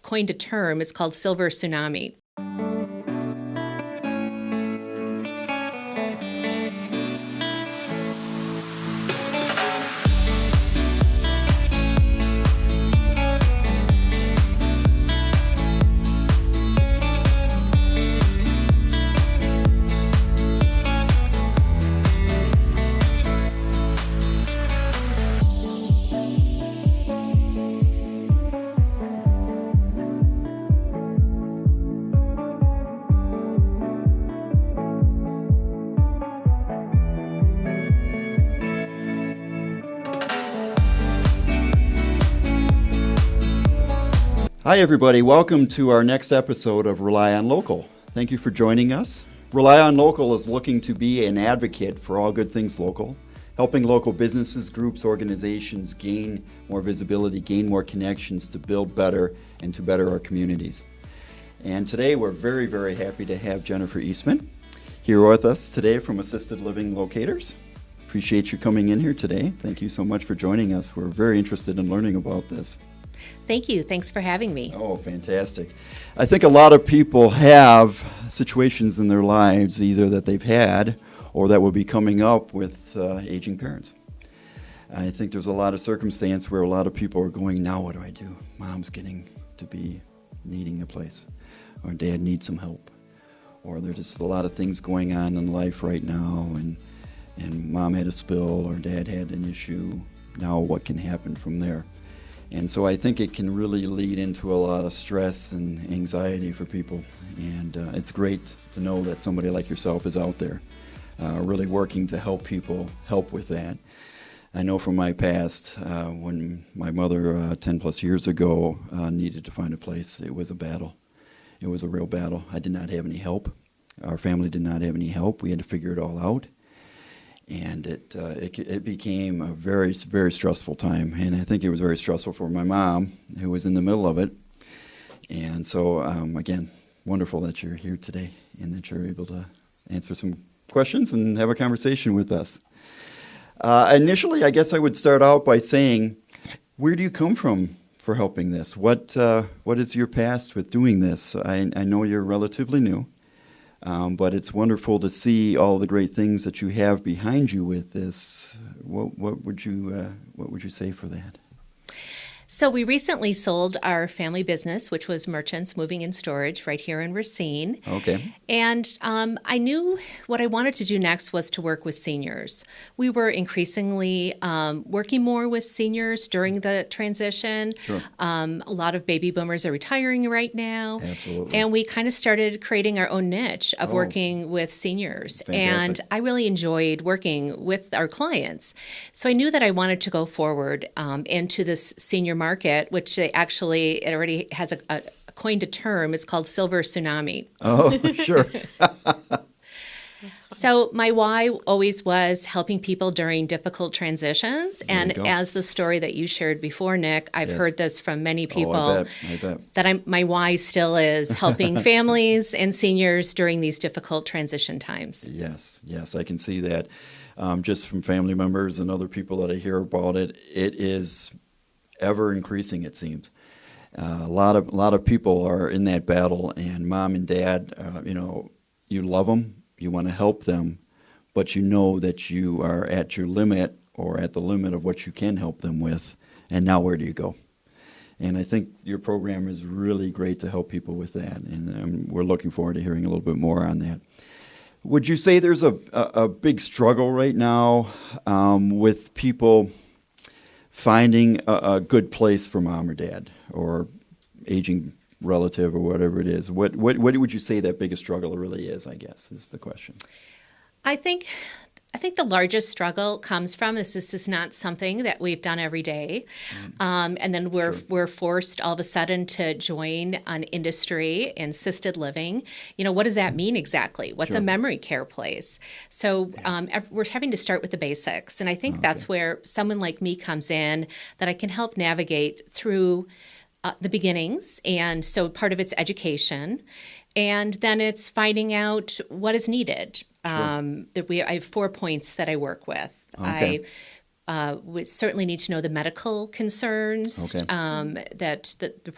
coined a term. It's called silver tsunami. Hi, everybody. Welcome to our next episode of RelyLocal. Thank you for joining us. RelyLocal is looking to be an advocate for all good things local, helping local businesses, groups, organizations gain more visibility, gain more connections to build better and to better our communities. And today we're very, very happy to have Jennifer Eastman here with us today from Assisted Living Locators. Appreciate you coming in here today. Thank you so much for joining us. We're very interested in learning about this. Thank you. Thanks for having me. Oh, fantastic. I think a lot of people have situations in their lives either that they've had or that will be coming up with aging parents. I think there's a lot of circumstance where a lot of people are going, now what do I do? Mom's getting to be needing a place, or dad needs some help, or there's just a lot of things going on in life right now, and mom had a spill or dad had an issue. Now what can happen from there? And so I think it can really lead into a lot of stress and anxiety for people. And it's great to know that somebody like yourself is out there really working to help people help with that. I know from my past, when my mother 10 plus years ago needed to find a place, it was a battle. It was a real battle. I did not have any help. Our family did not have any help. We had to figure it all out. And it became a very, very stressful time. And I think it was very stressful for my mom, who was in the middle of it. And so, again, wonderful that you're here today and that you're able to answer some questions and have a conversation with us. Initially, I guess I would start out by saying, where do you come from for helping this? What is your past with doing this? I know you're relatively new. But it's wonderful to see all the great things that you have behind you with this. What would you say for that? So we recently sold our family business, which was Merchants Moving and Storage right here in Racine. Okay. And I knew what I wanted to do next was to work with seniors. We were increasingly working more with seniors during the transition. Sure. A lot of baby boomers are retiring right now. Absolutely. And we kind of started creating our own niche of working with seniors. Fantastic. And I really enjoyed working with our clients. So I knew that I wanted to go forward into this senior market, which it already has a coined a term. It's called silver tsunami. Oh, sure. So my why always was helping people during difficult transitions. And as the story that you shared before, Nick, I've heard this from many people. I bet. That my why still is helping families and seniors during these difficult transition times. Yes, I can see that. Just from family members and other people that I hear about it, it is ever increasing, it seems. A lot of people are in that battle, and mom and dad, you love them, you want to help them, but you know that you are at your limit or at the limit of what you can help them with, and now where do you go? And I think your program is really great to help people with that, and we're looking forward to hearing a little bit more on that. Would you say there's a big struggle right now with people finding a good place for mom or dad or aging relative or whatever it is? What would you say that biggest struggle really is, I guess, is the question. I think the largest struggle comes from this is not something that we've done every day. And then we're forced all of a sudden to join an industry in assisted living. What does that mean exactly? What's a memory care place? So we're having to start with the basics. And I think that's where someone like me comes in, that I can help navigate through the beginnings. And so part of it's education. And then it's finding out what is needed. I have 4 points that I work with. Okay. we certainly need to know the medical concerns, Okay. that the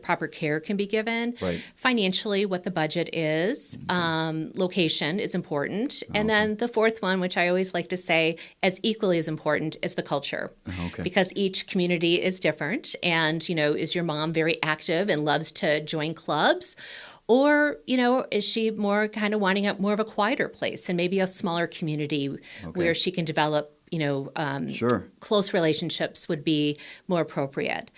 proper care can be given. Right. Financially, what the budget is. Location is important. And then the fourth one, which I always like to say as equally as important, is the culture. Okay. Because each community is different. And, is your mom very active and loves to join clubs? Or, is she more kind of wanting more of a quieter place and maybe a smaller community where she can develop, Sure. close relationships would be more appropriate.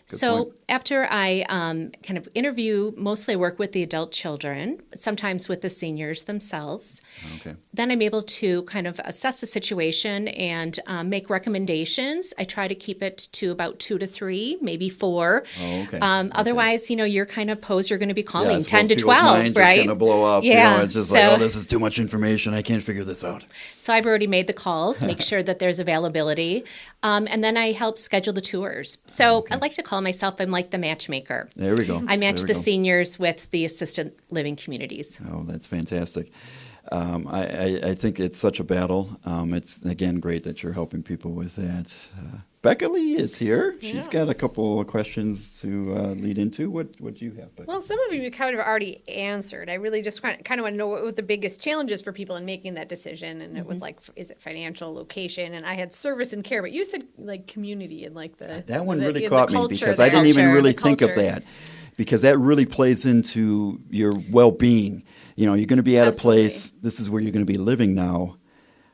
Good So point. after I kind of interview, mostly work with the adult children, sometimes with the seniors themselves. Okay. Then I'm able to kind of assess the situation and make recommendations. I try to keep it to about 2 to 3, maybe 4. Oh, okay. Otherwise, you're kind of posed you're going to be calling Yeah, I 10 suppose to people's 12, mind right? just going to blow up. Yeah. It's just so, like, oh, this is too much information. I can't figure this out. So I've already made the calls, make sure that there's availability, and then I help schedule the tours. So I like to call myself, I'm like the matchmaker. There we go. I match There we the go. seniors with the assisted living communities. Oh, that's fantastic. I think it's such a battle. It's, again, great that you're helping people with that. Becca Lee is here. She's got a couple of questions to lead into. What do you have, Becca? Well, some of you kind of already answered. I really just kind of want to know what the biggest challenges for people in making that decision. And it was like, is it financial, location? And I had service and care, but you said like community and like the That one really the caught me culture because there. I didn't even Culture. really The think of culture. that, because that really plays into your well-being. You're going to be at a place, this is where you're going to be living now.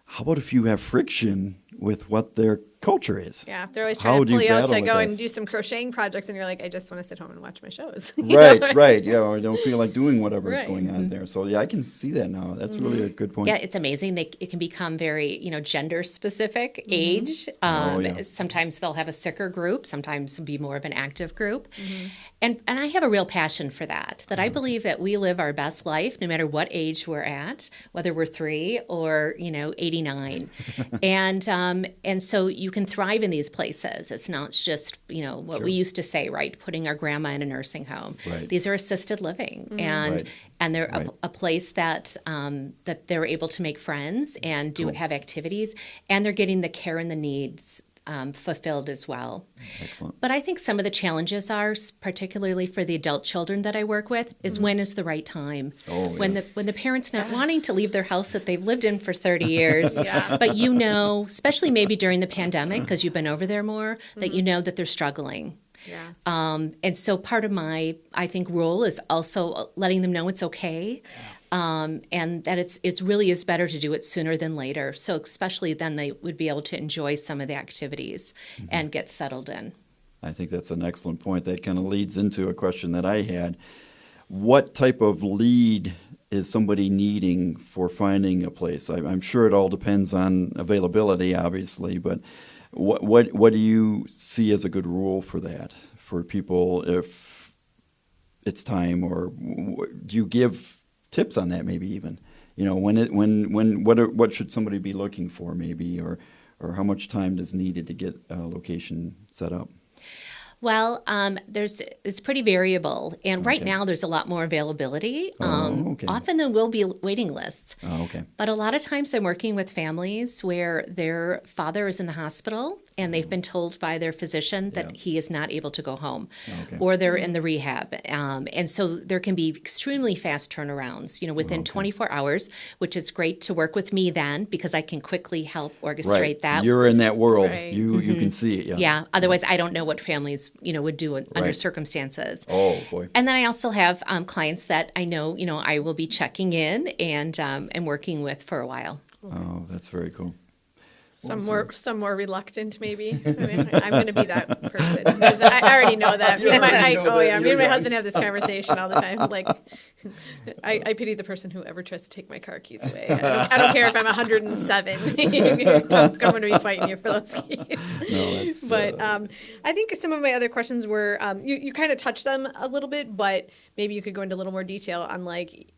How about if you have friction with what their culture is? Yeah, if they're always How trying do to you pull you out battle to with go this? and do some crocheting projects, and you're like, I just want to sit home and watch my shows. Right. Yeah, or I don't feel like doing whatever is Right. going on there. So, yeah, I can see that now. That's really a good point. Yeah, it's amazing. It can become very, gender specific, age. Yeah. Sometimes they'll have a sicker group. Sometimes it'll be more of an active group. And I have a real passion for that. I believe that we live our best life no matter what age we're at, whether we're 3 or 89. And so you can thrive in these places. It's not just what we used to say, right? Putting our grandma in a nursing home. Right. These are assisted living, Right. and they're Right. a place that that they're able to make friends and have activities, and they're getting the care and the needs fulfilled as well. Excellent. But I think some of the challenges are, particularly for the adult children that I work with, is when is the right time? Oh, when yes. the parent's not wanting to leave their house that they've lived in for 30 years, Yeah. but especially maybe during the pandemic, because you've been over there more, that they're struggling. Yeah. And so part of my, I think, role is also letting them know it's okay, and that it's really is better to do it sooner than later. So especially then they would be able to enjoy some of the activities and get settled in. I think that's an excellent point. That kind of leads into a question that I had. What type of lead is somebody needing for finding a place? I'm sure it all depends on availability, obviously, but what do you see as a good rule for that, for people if it's time, or do you give tips on that maybe even? What should somebody be looking for maybe, or how much time is needed to get a location set up? Well, it's pretty variable, and right Okay. now there's a lot more availability. Okay. Often there will be waiting lists, Oh, okay. but a lot of times I'm working with families where their father is in the hospital and they've been told by their physician that Yeah. he is not able to go home, Okay. or they're in the rehab, and so there can be extremely fast turnarounds. Within 24 hours, which is great to work with me then because I can quickly help orchestrate Right. that. You're in that world. Right. You can see it. Yeah. Yeah. Otherwise, I don't know what families, would do under Right. circumstances. Oh boy. And then I also have clients that I know, I will be checking in and working with for a while. Oh, that's very cool. Some more reluctant, maybe. I mean, I'm going to be that person. I already know that. Me and my husband have this conversation all the time. Like, I pity the person who ever tries to take my car keys away. I don't care if I'm 107. I'm going to be fighting you for those keys. No, that's, But I think some of my other questions were, you kind of touched them a little bit, but maybe you could go into a little more detail on, like,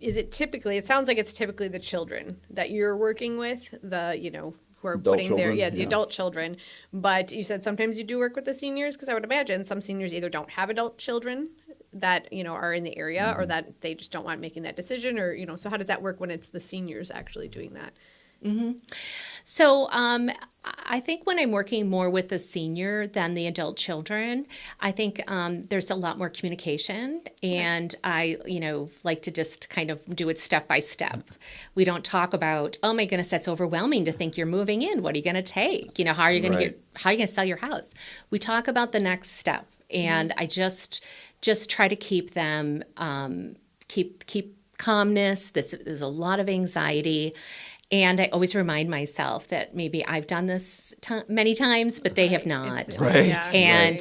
it sounds like it's typically the children that you're working with, who are Adult putting their, children, the yeah. adult children. But you said sometimes you do work with the seniors, because I would imagine some seniors either don't have adult children that, are in the area, or that they just don't want making that decision, or, so how does that work when it's the seniors actually doing that? So I think when I'm working more with the senior than the adult children, I think there's a lot more communication, and I, like to just kind of do it step by step. We don't talk about, oh my goodness, that's overwhelming to think you're moving in. What are you going to take? How are you going to how are you going to sell your house? We talk about the next step, and I just try to keep them keep calmness. There's a lot of anxiety. And I always remind myself that maybe I've done this many times, but they have not. And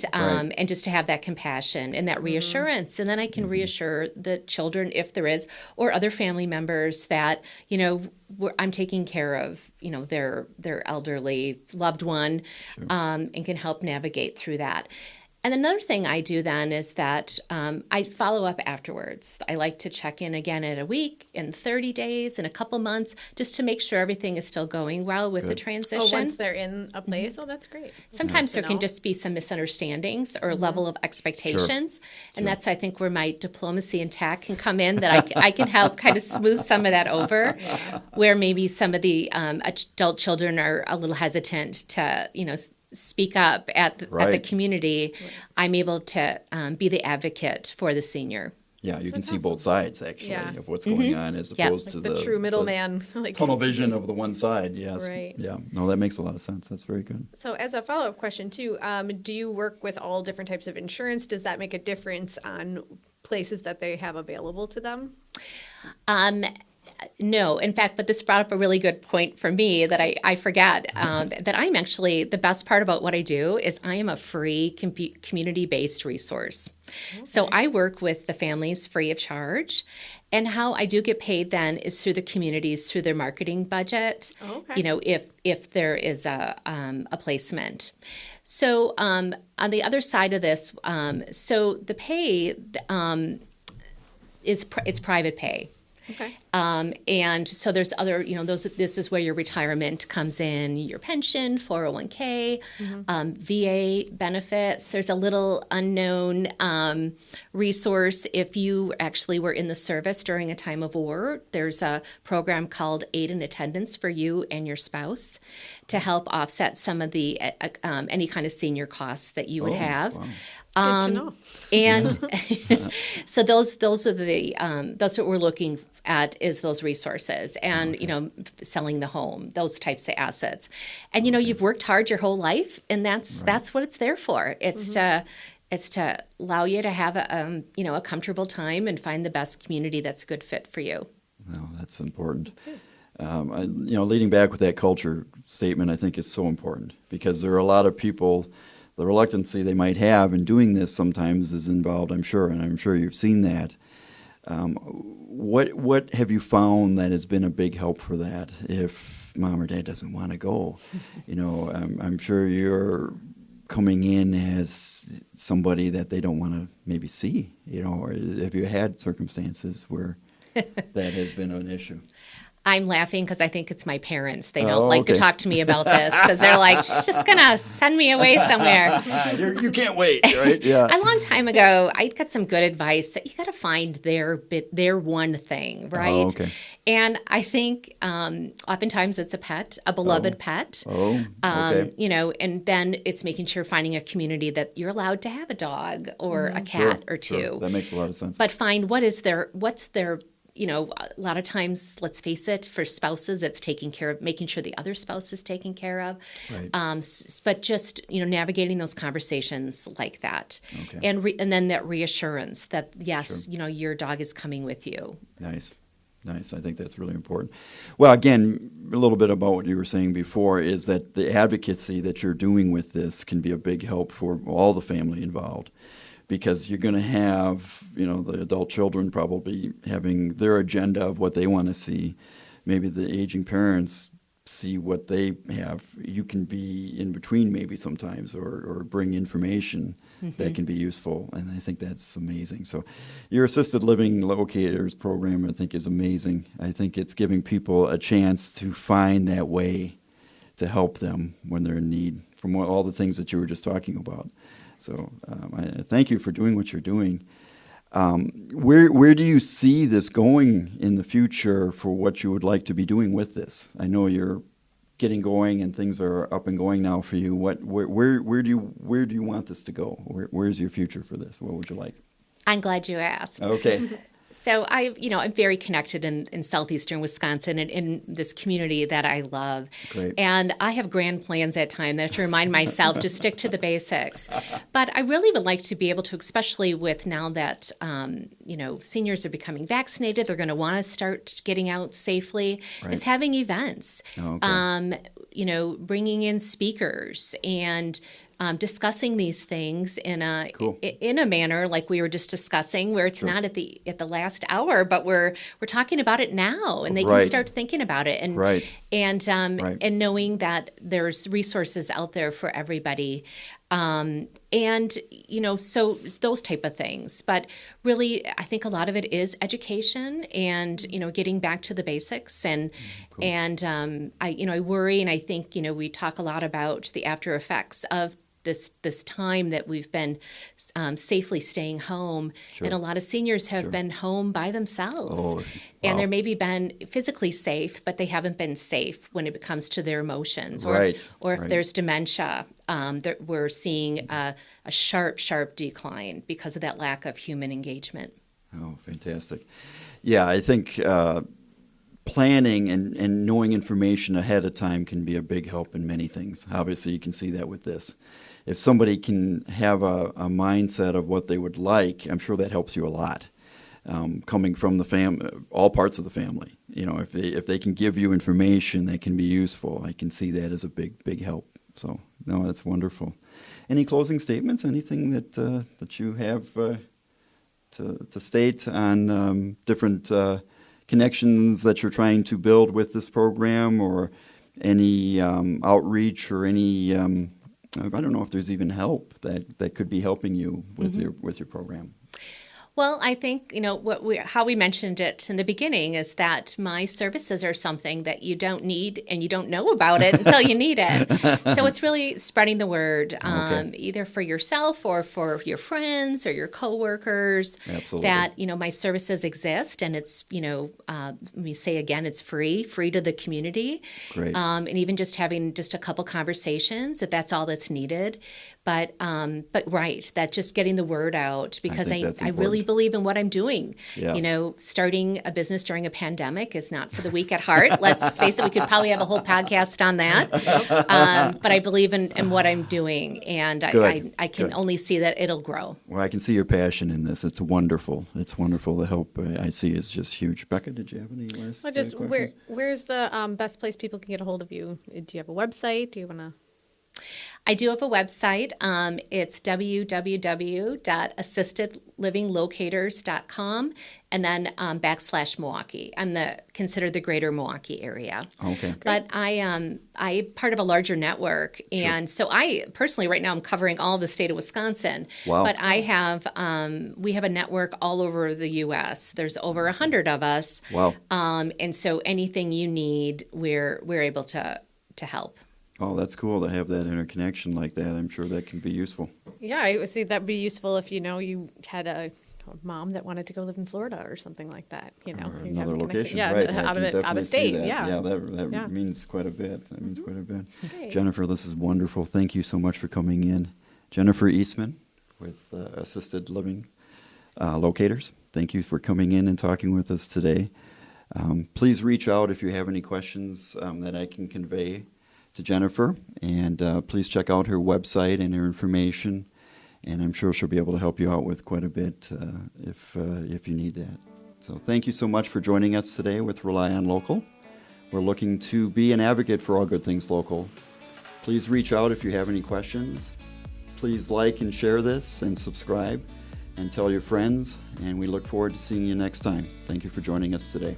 just to have that compassion and that reassurance. And then I can reassure the children, if there is, or other family members, that, I'm taking care of, their elderly loved one, and can help navigate through that. And another thing I do then is that I follow up afterwards. I like to check in again in a week, in 30 days, in a couple months, just to make sure everything is still going well with the transition. Oh, once they're in a place? Oh, that's great. Sometimes there can just be some misunderstandings or level of expectations. And that's, I think, where my diplomacy and tact can come in, that I can help kind of smooth some of that over, where maybe some of the adult children are a little hesitant to, speak up at the community. I'm able to be the advocate for the senior. Yeah, you can see both sides, actually, of what's going on, as opposed to the true middleman. Tunnel vision of the one side, yes. Right. Yeah, no, that makes a lot of sense. That's very good. So as a follow-up question, too, do you work with all different types of insurance? Does that make a difference on places that they have available to them? No, in fact, but this brought up a really good point for me that I forget, that I'm actually, the best part about what I do is I am a free community-based resource. Okay. So I work with the families free of charge, and how I do get paid then is through the communities, through their marketing budget, if there is a placement. So on the other side of this, so the pay it's private pay. Okay. And so there's other, this is where your retirement comes in, your pension, 401k, VA benefits. There's a little unknown resource if you actually were in the service during a time of war. There's a program called Aid and Attendance for you and your spouse to help offset some of the any kind of senior costs that you would have. Wow. Good to know. And so those are that's what we're looking at, is those resources, and selling the home, those types of assets. And you've worked hard your whole life, and that's what it's there for. It's to allow you to have a comfortable time and find the best community that's a good fit for you. No, that's important. Leading back with that culture statement, I think is so important, because there are a lot of people. The reluctancy they might have in doing this sometimes is involved, I'm sure, and I'm sure you've seen that. What have you found that has been a big help for that if mom or dad doesn't want to go? I'm sure you're coming in as somebody that they don't want to maybe see, or have you had circumstances where that has been an issue? I'm laughing because I think it's my parents. They don't like to talk to me about this because they're like, she's just going to send me away somewhere. You can't wait, right? Yeah. A long time ago, I got some good advice that you got to find their one thing, right? Oh, okay. And I think oftentimes it's a pet, a beloved pet. Oh, okay. And then it's making sure finding a community that you're allowed to have a dog or a cat or two. Sure. That makes a lot of sense. But find what's their a lot of times, let's face it, for spouses, it's taking care of, making sure the other spouse is taken care of. Right. But just, navigating those conversations like that. Okay. And then that reassurance that, yes, your dog is coming with you. Nice. I think that's really important. Well, again, a little bit about what you were saying before is that the advocacy that you're doing with this can be a big help for all the family involved. Because you're going to have, the adult children probably having their agenda of what they want to see. Maybe the aging parents see what they have. You can be in between maybe sometimes, or bring information that can be useful. And I think that's amazing. So your Assisted Living Locators program, I think, is amazing. I think it's giving people a chance to find that way to help them when they're in need, from all the things that you were just talking about. So I thank you for doing what you're doing. Where do you see this going in the future for what you would like to be doing with this? I know you're getting going and things are up and going now for you. Where do you want this to go? Where's your future for this? What would you like? I'm glad you asked. Okay. So I'm very connected in southeastern Wisconsin and in this community that I love. Great. And I have grand plans at time that I have to remind myself to stick to the basics. But I really would like to be able to, especially with now that seniors are becoming vaccinated, they're going to want to start getting out safely. Right. Is having events, Okay. bringing in speakers and discussing these things in a manner like we were just discussing, where it's not at the last hour, but we're talking about it now, and they can start thinking about it, and knowing that there's resources out there for everybody, so those type of things. But really, I think a lot of it is education and getting back to the basics, and I worry, and I think we talk a lot about the after effects of this time that we've been safely staying home. Sure. And a lot of seniors have been home by themselves. Oh, wow. And they're maybe been physically safe, but they haven't been safe when it comes to their emotions. Or if there's dementia, we're seeing a sharp decline because of that lack of human engagement. Oh, fantastic. Yeah, I think planning and knowing information ahead of time can be a big help in many things. Obviously, you can see that with this. If somebody can have a mindset of what they would like, I'm sure that helps you a lot. Coming from the family, all parts of the family, if they can give you information that can be useful, I can see that as a big help. So, no, that's wonderful. Any closing statements? Anything that you have to state on different connections that you're trying to build with this program, or any outreach, or any I don't know if there's even help that could be helping you with your program? Well, I think, how we mentioned it in the beginning is that my services are something that you don't need and you don't know about it until you need it. So it's really spreading the word, either for yourself or for your friends or your coworkers. Absolutely. That, my services exist, and it's, let me say again, it's free to the community. Great. And even just having just a couple conversations, if that's all that's needed. But that just getting the word out, because I really believe in what I'm doing. Yes. Starting a business during a pandemic is not for the weak at heart. Let's face it, we could probably have a whole podcast on that. But I believe in what I'm doing, and I can only see that it'll grow. Well, I can see your passion in this. It's wonderful. It's wonderful. The help I see is just huge. Becca, did you have any last questions? Where's the best place people can get a hold of you? Do you have a website? Do you want to? I do have a website. It's www.assistedlivinglocators.com, and then /Milwaukee. I'm considered the greater Milwaukee area. Okay. But I'm part of a larger network, and so I personally right now I'm covering all the state of Wisconsin. Wow. But we have a network all over the U.S. There's over 100 of us. Wow. And so anything you need, we're able to help. Oh, that's cool to have that interconnection like that. I'm sure that can be useful. Yeah, I would say that'd be useful if you had a mom that wanted to go live in Florida or something like that. Or another location, right? Out of state. That. Yeah, that means quite a bit. Okay. Jennifer, this is wonderful. Thank you so much for coming in. Jennifer Eastman with Assisted Living Locators. Thank you for coming in and talking with us today. Please reach out if you have any questions that I can convey to Jennifer, and please check out her website and her information, and I'm sure she'll be able to help you out with quite a bit if you need that. So thank you so much for joining us today with Rely on Local. We're looking to be an advocate for all good things local. Please reach out if you have any questions. Please like and share this and subscribe and tell your friends, and we look forward to seeing you next time. Thank you for joining us today.